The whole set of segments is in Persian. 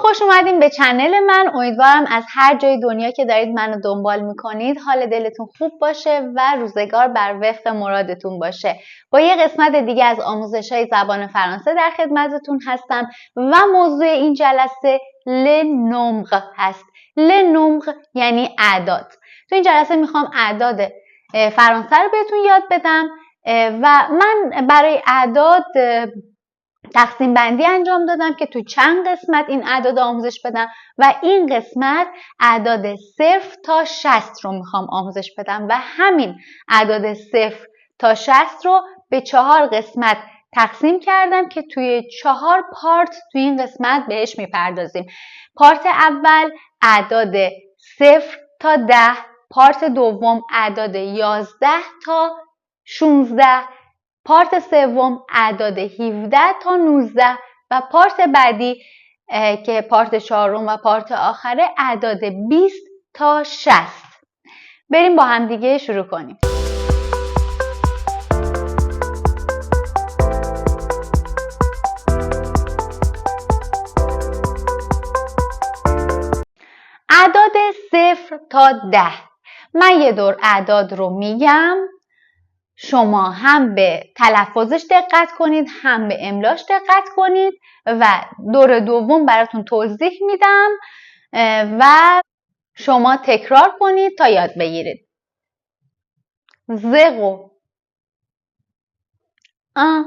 خوش اومدین به چنل من. امیدوارم از هر جای دنیا که دارید منو دنبال میکنید حال دلتون خوب باشه و روزگار بر وفق مرادتون باشه. با یه قسمت دیگه از آموزش‌های زبان فرانسه در خدمتتون هستم و موضوع این جلسه le nombre هست. le nombre یعنی اعداد. تو این جلسه میخوام اعداد فرانسه رو بهتون یاد بدم و من برای اعداد تقسیم بندی انجام دادم که تو چند قسمت این اعداد آموزش بدم و این قسمت اعداد 0 تا 60 رو میخوام آموزش بدم و همین اعداد 0 تا 60 رو به 4 قسمت تقسیم کردم که توی 4 پارت توی این قسمت بهش میپردازیم. پارت اول اعداد 0 تا 10، پارت دوم اعداد 11 تا 16، پارت سوم اعداد 17 تا 19 و پارت بعدی که پارت چهارم و پارت آخره اعداد 20 تا 60. بریم با هم دیگه شروع کنیم. اعداد 0 تا 10. من یه دور اعداد رو میگم، شما هم به تلفظش دقت کنید هم به املاش دقت کنید و دور دوم براتون توضیح میدم و شما تکرار کنید تا یاد بگیرید. 0 1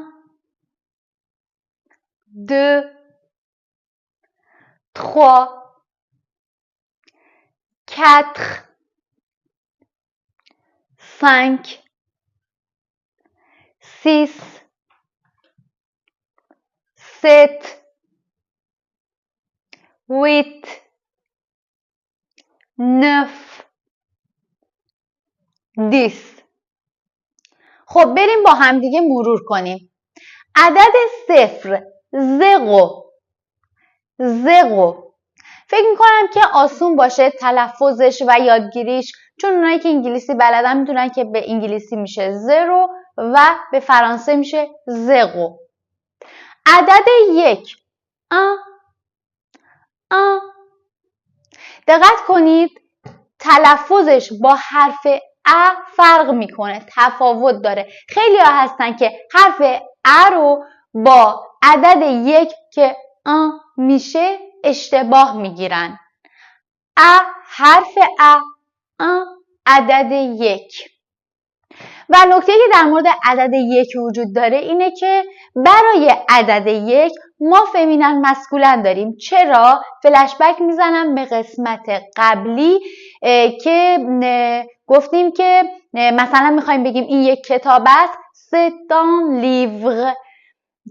2 3 4 5 6 7 8 9 10. خب بریم با هم دیگه مرور کنیم. عدد 0 0 فکر میکنم که آسون باشه تلفظش و یادگیریش، چون اونایی که انگلیسی بلدن میدونن که به انگلیسی میشه 0 و به فرانسه میشه 0. عدد 1 دقت کنید تلفظش با حرف ا فرق میکنه، تفاوت داره. خیلی ها هستن که حرف ا رو با عدد 1 که میشه اشتباه میگیرن. حرف ا عدد 1. و نکته که در مورد عدد 1 وجود داره اینه که برای عدد 1 ما فمینن مسکولن داریم. چرا؟ فلش بک میزنم به قسمت قبلی که گفتیم که مثلا میخوایم بگیم این یک کتاب است، c'est un livre،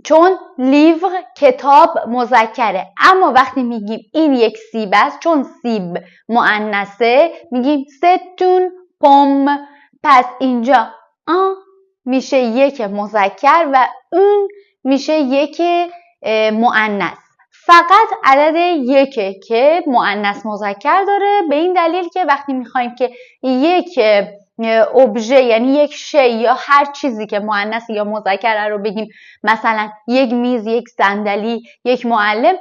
چون لیور کتاب مذکره. اما وقتی میگیم این یک سیب است، چون سیب مؤنثه، میگیم c'est une pomme. پس اینجا میشه یک مذکر و اون میشه یک مؤنث. فقط عدد 1 که مؤنث مذکر داره، به این دلیل که وقتی میخوایم که یک ابژه یعنی یک شی یا هر چیزی که مؤنث یا مذکر رو بگیم، مثلا یک میز، یک صندلی، یک معلم،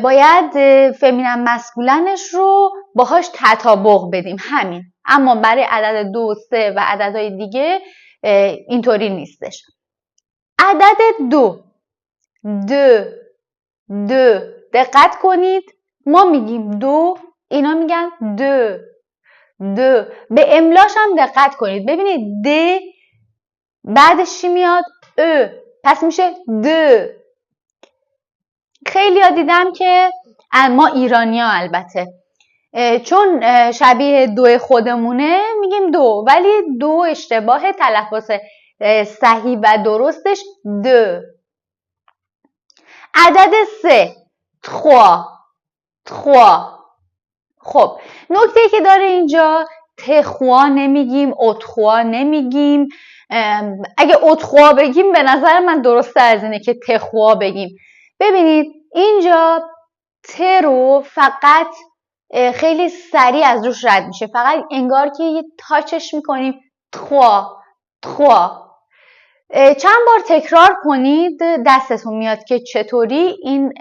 باید فمینن مسکولنش رو باهاش تطابق بدیم، همین. اما برای عدد 2 3 و عددهای دیگه اینطوری نیستش. عدد 2 دقت کنید، ما میگیم 2، اینا میگن 2. به املاش هم دقت کنید. ببینید د بعدش چی میاد؟ پس میشه 2. خیلی ها دیدم که ما ایرانی ها البته چون شبیه 2 خودمونه میگیم 2، ولی 2 اشتباه، تلفظ صحیح و درستش 2. عدد 3 3. خب نکته که داره اینجا، تخوا نمیگیم، اتخوا نمیگیم. اگه اتخوا بگیم به نظر من درسته از اینه که تخوا بگیم. ببینید اینجا ت رو فقط خیلی سریع از روش رد میشه، فقط انگار که یه تاچش میکنیم. تخوا. چند بار تکرار کنید دستتون میاد که چطوری این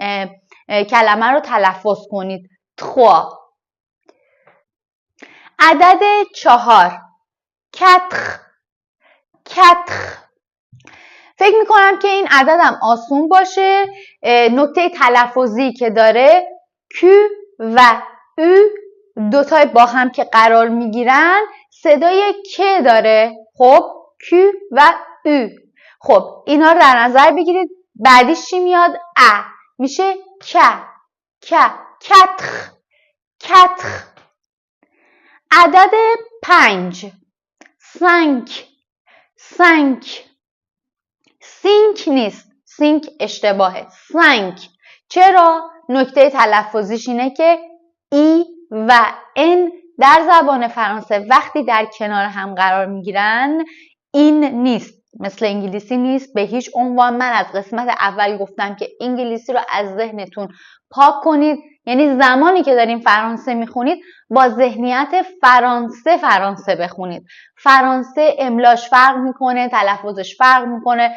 کلمه رو تلفظ کنید. trois. عدد 4 quatre. quatre. فکر میکنم که این عددم آسون باشه. نکته تلفظی که داره Q و U دوتای با هم که قرار میگیرن صدای که داره. خب Q و U. خب اینا رو در نظر بگیرید. بعدیش چی میاد؟ ا میشه ک. quatre. quatre. عدد 5 cinq. cinq. سینک نیست. سینک اشتباهه. cinq. چرا؟ نکته تلفظیش اینه که ای و ان در زبان فرانسه وقتی در کنار هم قرار میگیرن این نیست. مثل انگلیسی نیست به هیچ عنوان. من از قسمت اول گفتم که انگلیسی رو از ذهنتون پاک کنید. یعنی زمانی که دارین فرانسه میخونید با ذهنیت فرانسه بخونید. فرانسه املاش فرق میکنه، تلفظش فرق میکنه.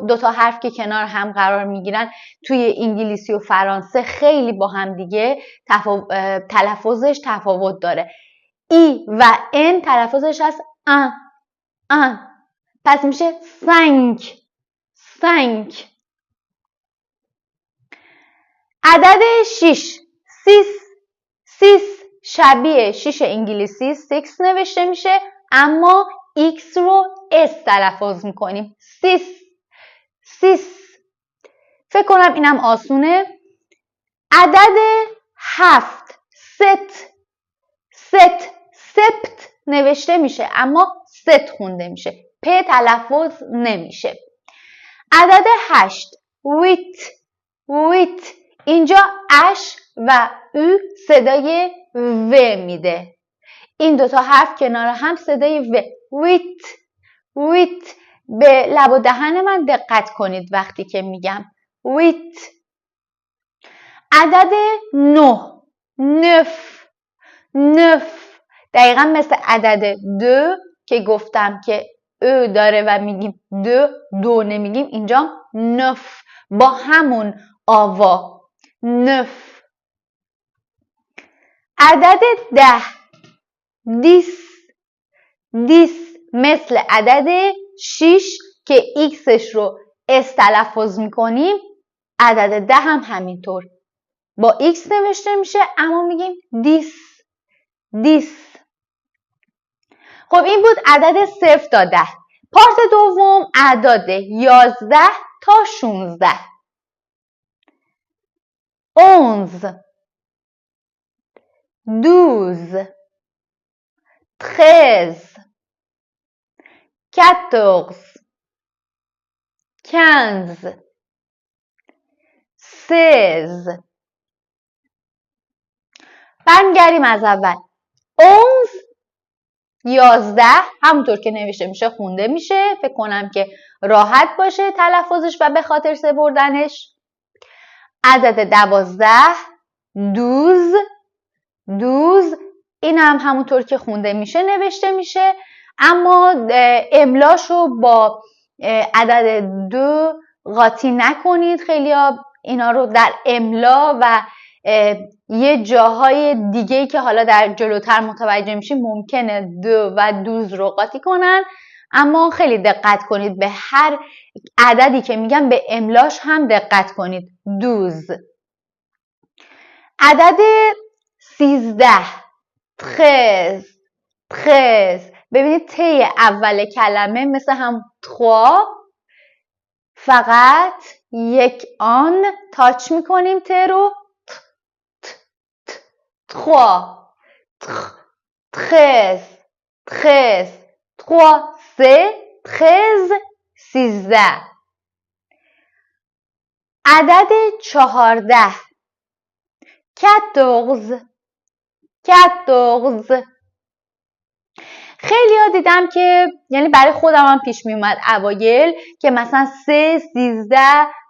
دو تا حرف که کنار هم قرار میگیرن توی انگلیسی و فرانسه خیلی با هم دیگه تلفظش تفاوت داره. ای و ان تلفظش از ان. پس میشه cinq. cinq. عدد 6 six. شبیه 6 انگلیسی 6 نوشته میشه اما X رو S تلفظ میکنیم. six. فکر کنم اینم آسونه. عدد 7 sept نوشته میشه اما ست خونده میشه. پ تلفظ نمیشه. عدد 8 huit. اینجا اش و او صدای و میده. این دوتا حرف کنار هم صدای و. huit. به لب و دهن من دقت کنید وقتی که میگم huit. عدد 9 دقیقا مثل عدد 2 که گفتم که او داره و میگیم دو نمیگیم. اینجا 9 با همون آوا 9. عدد 10 مثل عدد 6 که ایکسش رو اس تلفظ میکنیم. عدد 10 هم همینطور با ایکس نوشته میشه اما میگیم 10. خب این بود عدد 0 تا 10. پارت دوم اعداد 11 تا 16. 11 12 13 14 15 16. برمیگردیم از اول. 11 همونطور که نوشته میشه خونده میشه. فکر کنم که راحت باشه تلفظش و به خاطر سپردنش. عدد 12 12 این هم همونطور که خونده میشه نوشته میشه اما املاشو با عدد 2 قاطی نکنید. خیلی ها اینا رو در املا و یه جاهای دیگه‌ای که حالا در جلوتر متوجه میشیم ممکنه 2 و 12 رو قاطی کنن اما خیلی دقت کنید به هر عددی که میگم به املاش هم دقت کنید. 12. عدد 13 13. ببینید تی اول کلمه مثل هم 3 فقط یک آن تاچ میکنیم ت رو. 13 13. عدد 14 14. خیلی ها دیدم که یعنی برای خودم هم پیش می اومد اوایل که مثلا 3 13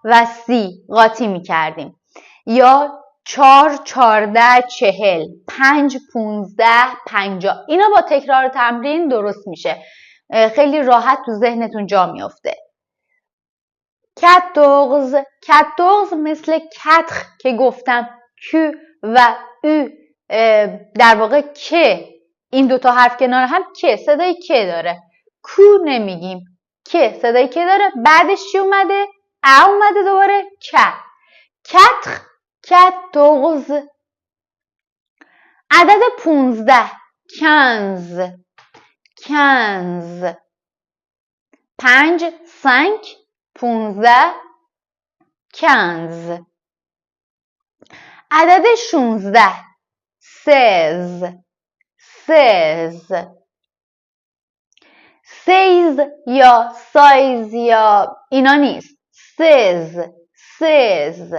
و 30 قاطی می کردیم یا 4 14 40 5 15 50. اینا با تکرار تمرین درست میشه. خیلی راحت تو ذهنتون جا میفته. 14 مثل کتخ که گفتم ک و او در واقع که این دوتا حرف کنار هم که صدای که داره. کو نمیگیم، که صدای که داره. بعدش چی اومده؟ اومده دوباره که. کتخ 14. عدد 15 15 5 5 15 15. عدد 16 16 16 سیز یا سایز یا اینا نیست. سیز.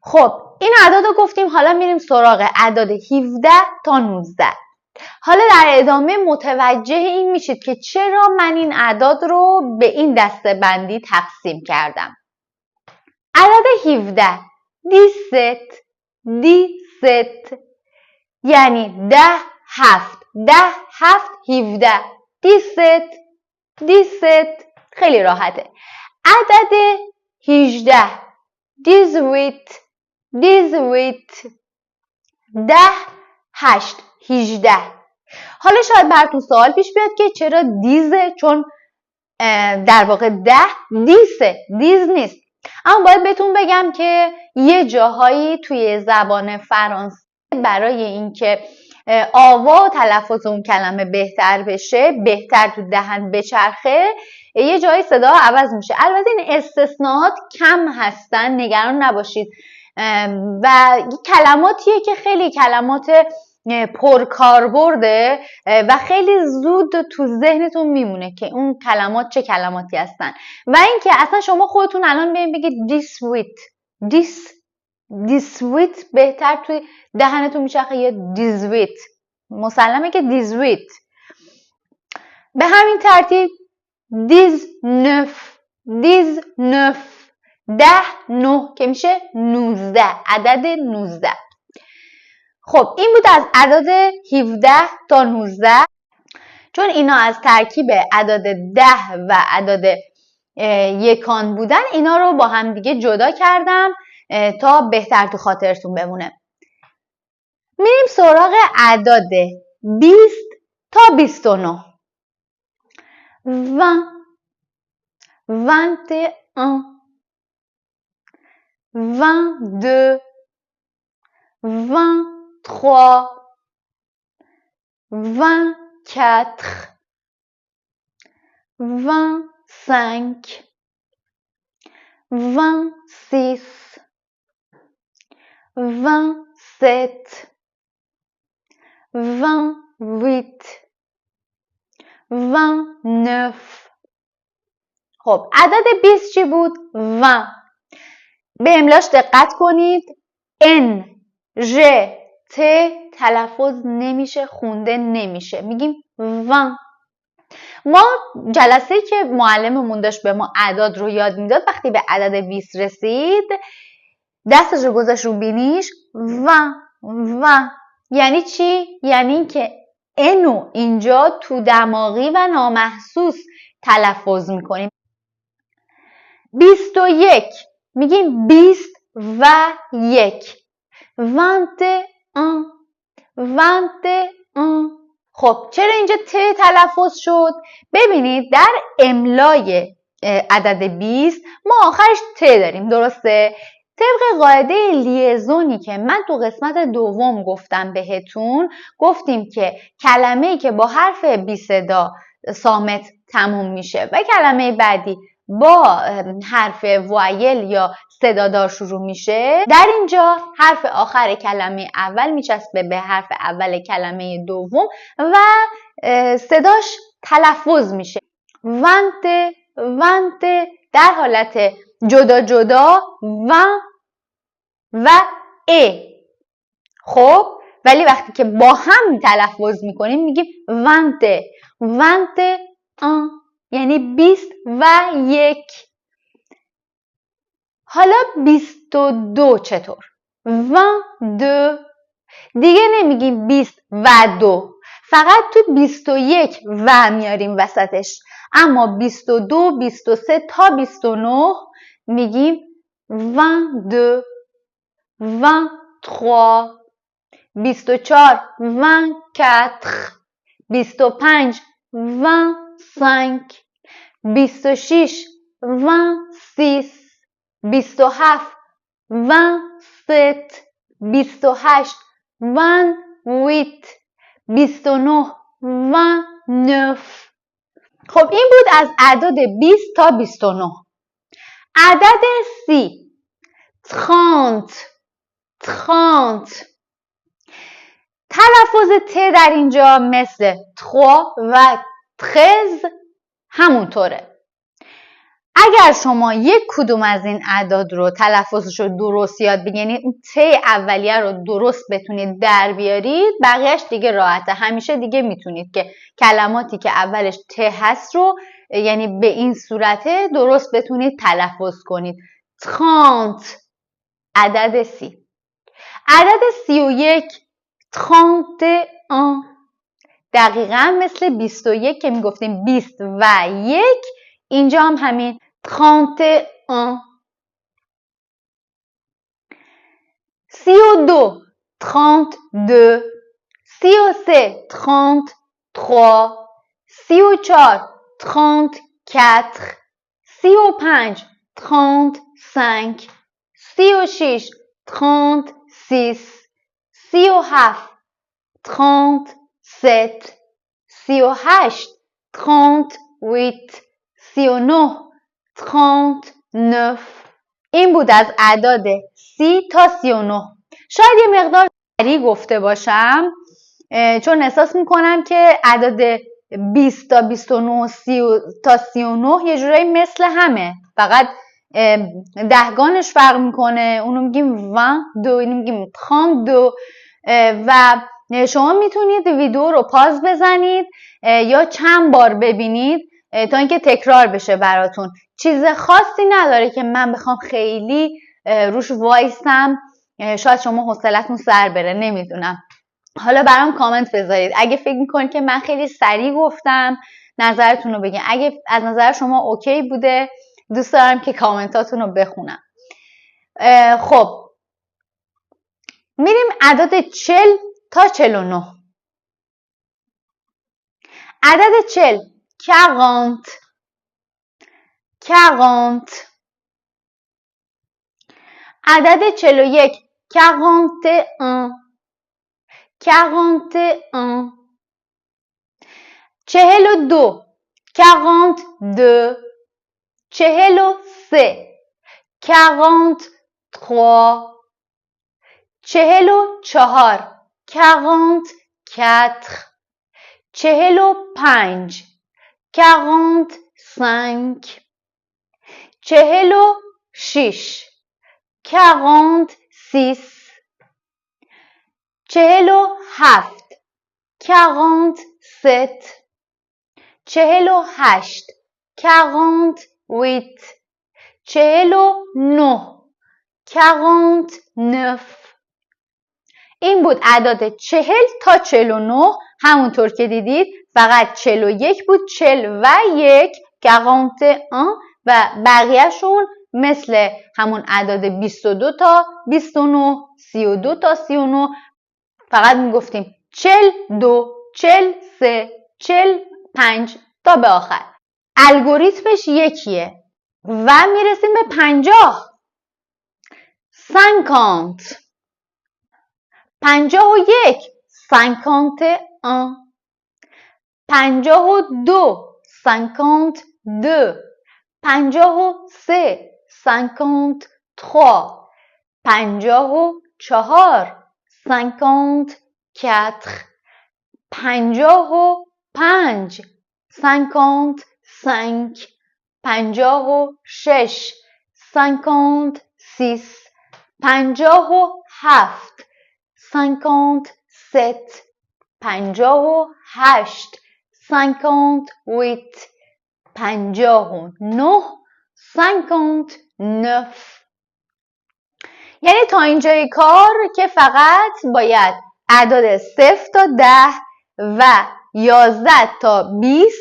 خب این اعداد رو گفتیم. حالا میریم سراغ اعداد 17 تا 19. حالا در ادامه متوجه این میشید که چرا من این اعداد رو به این دسته بندی تقسیم کردم. عدد 17 17 یعنی 10 7 17 17 خیلی راحته. عدد 18 10 8 18. حالا شاید براتون سوال پیش بیاد که چرا دیزه؟ چون در واقع 10 دیز نیست. اما باید بهتون بگم که یه جاهایی توی زبان فرانسه برای اینکه آوا و تلفظ اون کلمه بهتر بشه، بهتر تو دهن بچرخه، یه جایی صدا عوض میشه. البته این استثناءات کم هستن، نگران نباشید. و کلماتیه که خیلی کلمات پرکاربرده و خیلی زود تو ذهنتون میمونه که اون کلمات چه کلماتی هستن. و اینکه اصلا شما خودتون الان بگید دیسویت بهتر توی دهنتون میچرخه یا دیزویت. مسلمه که دیزویت. به همین ترتیب 19 10 9 که میشه 19. عدد 19. خب این بود از اعداد 17 تا 19. چون اینا از ترکیب اعداد 10 و اعداد یکان بودن، اینا رو با هم دیگه جدا کردم تا بهتر تو خاطرتون بمونه. میریم سراغ اعداد 20 تا 29. 20 21 22 23 24 25 26 27 28 29. خب عدد 20 چی بود؟ 20. به املاش دقت کنید. ان ژ ت تلفظ نمیشه، خونده نمیشه، میگیم 20. ما جلسه که معلممون داشت به ما اعداد رو یاد میداد، وقتی به عدد 20 رسید دستش رو گذاشت رو بینیش و یعنی چی؟ یعنی اینکه انو اینجا تو دماغی و نامحسوس تلفظ میکنیم. 21 میگیم 20 و 1. 21. خب چرا اینجا ت تلفظ شد؟ ببینید در املای عدد 20 ما آخرش ت داریم، درسته؟ طبق قاعده لیزونی که من تو قسمت دوم گفتم بهتون، گفتیم که کلمه‌ای که با حرف بی صدا صامت تموم میشه و کلمه بعدی با حرف وایل یا صدادار شروع میشه، در اینجا حرف آخر کلمه اول میچسبه به حرف اول کلمه دوم و صداش تلفظ میشه. ونت در حالت جدا جدا و ا. خب ولی وقتی که با هم تلفظ میکنیم میگیم ونت یعنی 20 و 1. حالا 22 چطور؟ 22 دیگه نمیگیم 20 و 2، فقط تو 21 و میاریم وسطش، اما 22 23 تا 29 میگیم 22 23 24 24 25 25 26 26 27 27 28 28 29 29. خب این بود از اعداد 20 تا 29. عدد 30 30 30. تلفظ ت در اینجا مثل 3 و 13 همونطوره. اگر شما یک کدوم از این اعداد رو تلفظش رو درست یاد بگیرید، یعنی ت اولیه رو درست بتونید در بیارید، بقیهش دیگه راحته. همیشه دیگه میتونید که کلماتی که اولش ت هست رو، یعنی به این صورته، درست بتونید تلفظ کنید. 30 عدد 30. عدد 31 31 دقیقا مثل 21 که میگفتیم 20 و 1، اینجا هم همین 31. 32 32 33 33 34 34 35 35 36 36 37 37 38 38 39 39. این بود از اعداد 30 تا 39. شاید یه مقدار سریع گفته باشم، چون احساس میکنم که اعداد 20 تا 29 30 تا 39 یه جورایی مثل همه، فقط دهگانش فرق میکنه. اونو میگیم 22، اینو میگیم 32. و شما میتونید ویدیو رو پاز بزنید یا چند بار ببینید تا اینکه تکرار بشه براتون. چیز خاصی نداره که من بخوام خیلی روش وایسم، شاید شما حوصلتون سر بره، نمیدونم. حالا برام کامنت بذارید اگه فکر میکنید که من خیلی سریع گفتم، نظرتون رو بگین. اگه از نظر شما اوکی بوده، دوست دارم که کامنتاتون رو بخونم. خب میریم اعداد 40 تا 49. عدد 40 40 40. عدد 41 41 41. 42 42 43 43 44 44 45 45 46 46 47 47 48 48 49 49. این بود اعداد 40 تا 49. همونطور که دیدید فقط 41 بود، 40 و 1 41 و بقیهشون مثل همون اعداد 22 تا 29 32 تا 39. فقط میگفتیم 42 43 45 تا به آخر. الگوریتمش یکیه و میرسیم به 50. 50 51 51 52 52 53 53 54 54 55 55 56 56 57 57 58 58 59 59. یعنی تا اینجای کار که فقط باید اعداد 0 تا 10 و 11 تا 20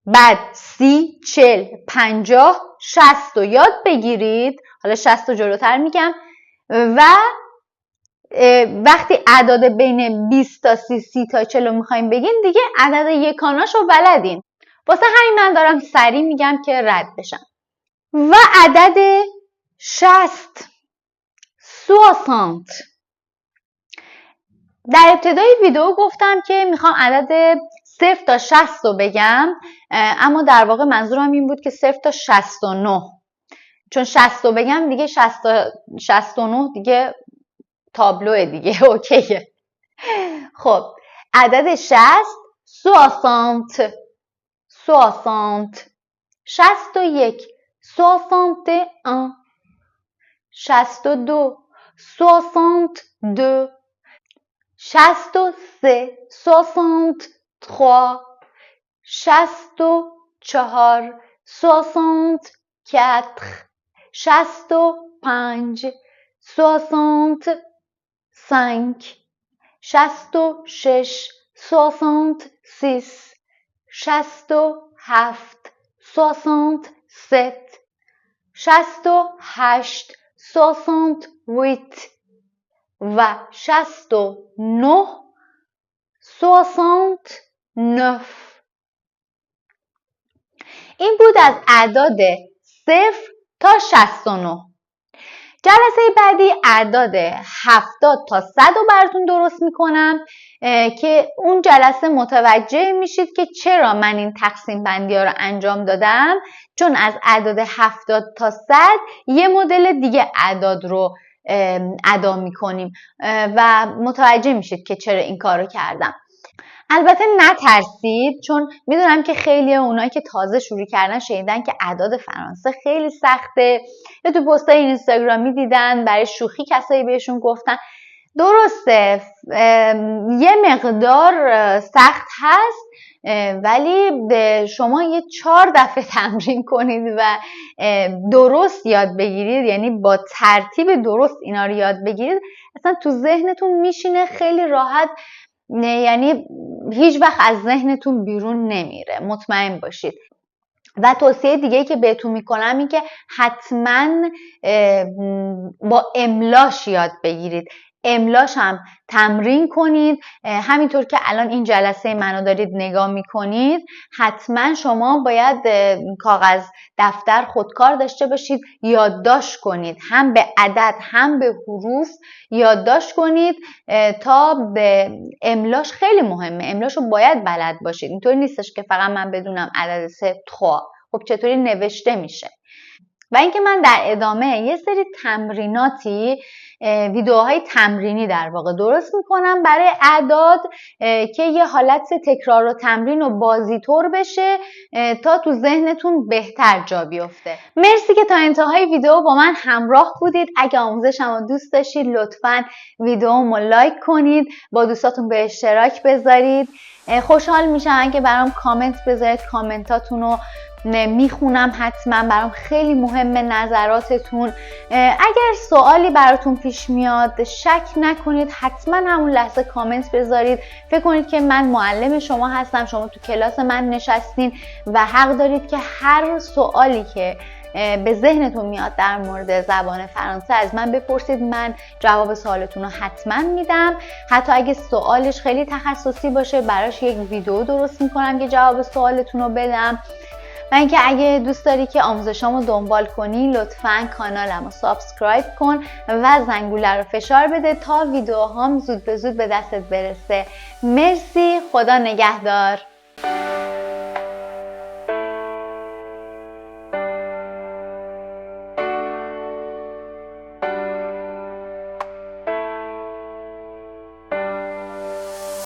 بعد 30 40 50 60 رو یاد بگیرید. حالا 60 رو جلوتر میگم. و وقتی اعداد بین 20 تا 30 30 تا 40 رو میخوایم بگین دیگه عدد یکاناش رو بلدین. واسه همین من دارم سریع میگم که رد بشم. و عدد 60 60. در ابتدای ویدیو گفتم که میخوام عدد 0 تا 60 رو بگم، اما در واقع منظورم این بود که 0 تا 69. چون 60 رو بگم دیگه 60 تا 69 دیگه تابلوه دیگه، اوکیه. خب عدد 60 60 60 61 61 62 62 63 63 64 64 65 65 66 66 67 67 68 68 و 69 69. این بود از اعداد 0 تا 69. جلسه بعدی اعداد 70 تا 100 رو براتون درست میکنم که اون جلسه متوجه میشید که چرا من این تقسیم بندی ها رو انجام دادم، چون از اعداد 70 تا 100 یه مدل دیگه اعداد رو ادا میکنیم و متوجه میشید که چرا این کار رو کردم. البته نترسید، چون میدونم که خیلی اونایی که تازه شروع کردن شنیدن که اعداد فرانسه خیلی سخته، یا تو پستای اینستاگرامی دیدن برای شوخی کسایی بهشون گفتن. درسته یه مقدار سخت هست، ولی شما یه 4 دفعه تمرین کنید و درست یاد بگیرید، یعنی با ترتیب درست اینا رو یاد بگیرید، اصلا تو ذهنتون میشینه خیلی راحت، یعنی هیچ وقت از ذهنتون بیرون نمیره، مطمئن باشید. و توصیه دیگه که بهتون میکنم این که حتما با املاش یاد بگیرید، املاش هم تمرین کنید. همینطور که الان این جلسه منو دارید نگاه میکنید، حتما شما باید کاغذ دفتر خودکار داشته باشید، یادداشت کنید، هم به عدد هم به حروف یادداشت کنید تا به املاش خیلی مهمه. املاش رو باید بلد باشید. اینطوری نیستش که فقط من بدونم عدد 3 خب چطوری نوشته میشه. و اینکه من در ادامه یه سری تمریناتی، ویدیوهای تمرینی در واقع درست میکنم برای اعداد که یه حالت تکرار و تمرین و بازی طور بشه تا تو ذهنتون بهتر جا بیفته. مرسی که تا انتهای ویدیو با من همراه بودید. اگه آموزشم رو دوست داشتید لطفاً ویدیومو لایک کنید، با دوستاتون به اشتراک بذارید. خوشحال میشم اگه برام کامنت بذارید، کامنتاتون رو میخونم حتما، برام خیلی مهمه نظراتتون. اگر سوالی براتون پیش میاد شک نکنید، حتما همون لحظه کامنت بذارید. فکر کنید که من معلم شما هستم، شما تو کلاس من نشستین و حق دارید که هر سوالی که به ذهنتون میاد در مورد زبان فرانسه از من بپرسید، من جواب سوالتون رو حتما میدم. حتی اگه سوالش خیلی تخصصی باشه براش یک ویدیو درست میکنم که جواب سوالتون رو بدم. و اینکه اگه دوست داری که آموزشامو دنبال کنی لطفاً کانالمو سابسکرایب کن و زنگوله رو فشار بده تا ویدیوهام زود به زود به دستت برسه. مرسی، خدا نگهدار.